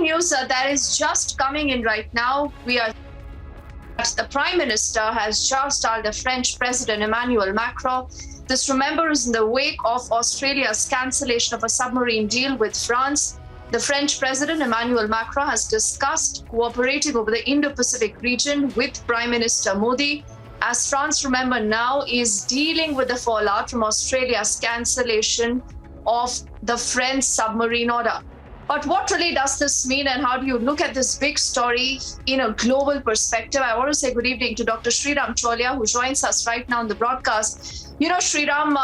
news that is just coming in right now. The Prime Minister has just told the French President Emmanuel Macron. This, remember, is in the wake of Australia's cancellation of a submarine deal with France. The French President Emmanuel Macron has discussed cooperating over the Indo-Pacific region with Prime Minister Modi, as France, remember, now is dealing with the fallout from Australia's cancellation of the French submarine order. But what really does this mean, and how do you look at this big story in a global perspective? I want to say good evening to Dr. Sreeram Chaulia, who joins us right now on the broadcast. You know, Sreeram,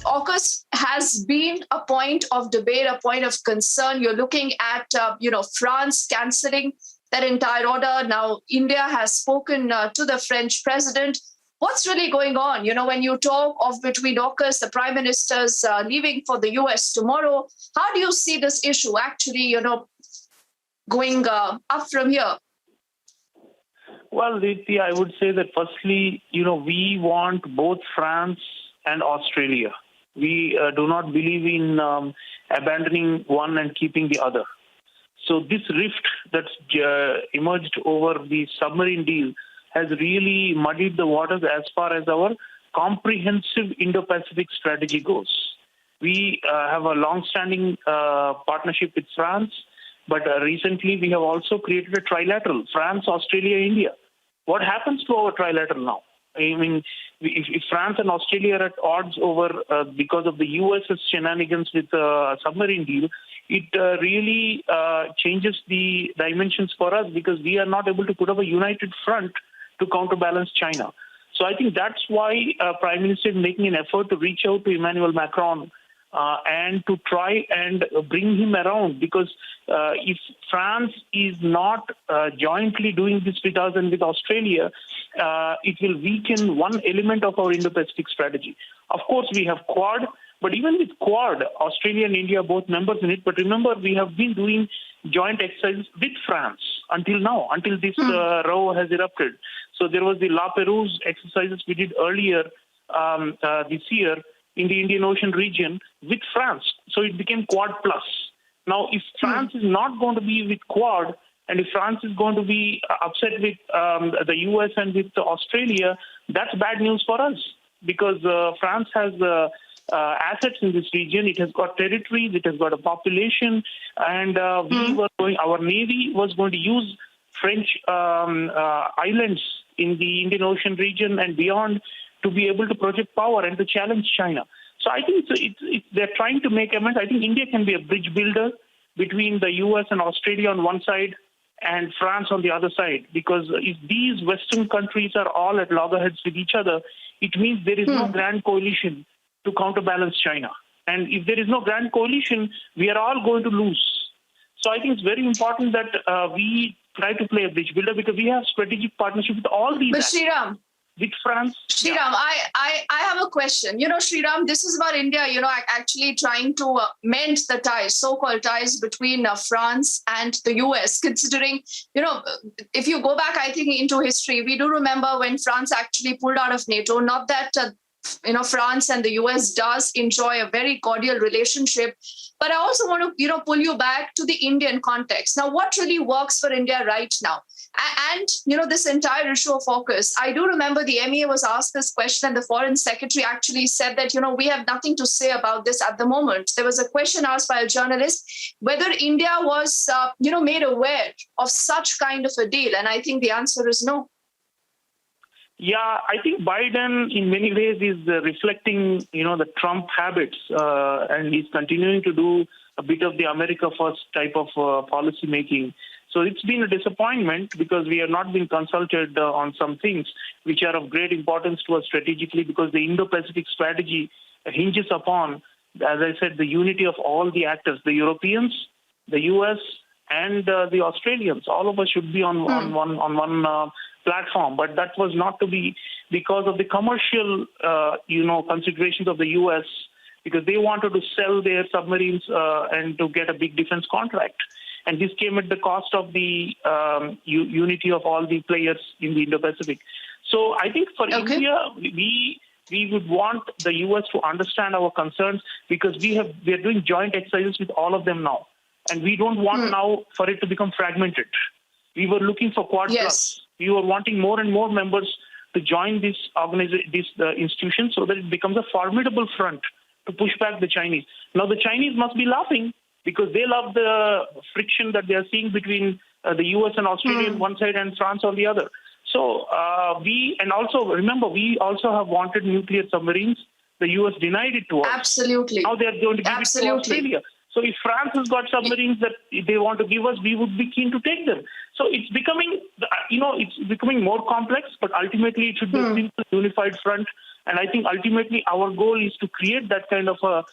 AUKUS has been a point of debate, a point of concern. You're looking at, France cancelling that entire order. Now, India has spoken to the French president. What's really going on? You know, when you talk of between AUKUS, the prime minister's leaving for the US tomorrow, how do you see this issue actually, going up from here? Well, Deepthi, I would say that firstly, we want both France and Australia. We do not believe in abandoning one and keeping the other. So this rift that's emerged over the submarine deal has really muddied the waters as far as our comprehensive Indo-Pacific strategy goes. We have a long-standing partnership with France, but recently we have also created a trilateral, France, Australia, India. What happens to our trilateral now? I mean, if France and Australia are at odds over because of the US's shenanigans with the submarine deal, it really changes the dimensions for us because we are not able to put up a united front to counterbalance China. So I think that's why Prime Minister is making an effort to reach out to Emmanuel Macron and to try and bring him around, because if France is not jointly doing this with us and with Australia, it will weaken one element of our Indo-Pacific strategy. Of course, we have Quad, but even with Quad, Australia and India are both members in it. But remember, we have been doing joint exercises with France until now, until this row has erupted. So there was the La Perouse exercises we did earlier this year in the Indian Ocean region with France. So it became Quad Plus. Now, if France is not going to be with Quad, and if France is going to be upset with the US and with Australia, that's bad news for us, because France has assets in this region. It has got territories, it has got a population, and our Navy was going to use French islands in the Indian Ocean region and beyond to be able to project power and to challenge China. So I think they're trying to make amends. I think India can be a bridge builder between the US and Australia on one side and France on the other side, because if these Western countries are all at loggerheads with each other, it means there is no grand coalition to counterbalance China. And if there is no grand coalition, we are all going to lose. So I think it's very important that we try to play a bridge builder, because we have strategic partnership with all these. But Sreeram, with France. Sreeram, I have a question. Sreeram, this is about India, actually trying to mend the ties, so-called ties between France and the US, considering, if you go back, I think, into history, we do remember when France actually pulled out of NATO. Not that, France and the US does enjoy a very cordial relationship, but I also want to, pull you back to the Indian context. Now, what really works for India right now? And, this entire issue of AUKUS, I do remember the MEA was asked this question, and the Foreign Secretary actually said that, we have nothing to say about this at the moment. There was a question asked by a journalist whether India was, made aware of such kind of a deal. And I think the answer is no. Yeah, I think Biden in many ways is reflecting, the Trump habits, and he's continuing to do a bit of the America First type of policy making. So it's been a disappointment because we have not been consulted on some things which are of great importance to us strategically, because the Indo-Pacific strategy hinges upon, as I said, the unity of all the actors, the Europeans, the US, and the Australians. All of us should be on one platform, but that was not to be because of the commercial, considerations of the US, because they wanted to sell their submarines and to get a big defense contract. And this came at the cost of the unity of all the players in the Indo-Pacific. So I think for India, we would want the US to understand our concerns, because we are doing joint exercises with all of them now. And we don't want now for it to become fragmented. We were looking for Quad Plus. We were wanting more and more members to join this institution so that it becomes a formidable front to push back the Chinese. Now, the Chinese must be laughing because they love the friction that they are seeing between the US and Australia on one side and France on the other. So and also remember, we also have wanted nuclear submarines. The US denied it to us. Absolutely. Now they are going to give it to Australia. So if France has got submarines that they want to give us, we would be keen to take them. So it's becoming, it's becoming more complex, but ultimately it should be a simple, unified front. And I think ultimately our goal is to create that kind of a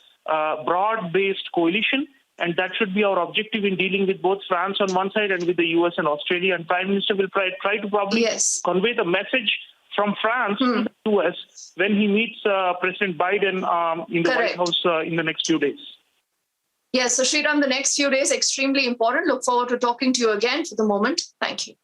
broad-based coalition. And that should be our objective in dealing with both France on one side and with the US and Australia. And Prime Minister will try to probably convey the message from France to the US when he meets President Biden in the White House in the next few days. Yes, so Sreeram, the next few days, extremely important. Look forward to talking to you again. For the moment, thank you.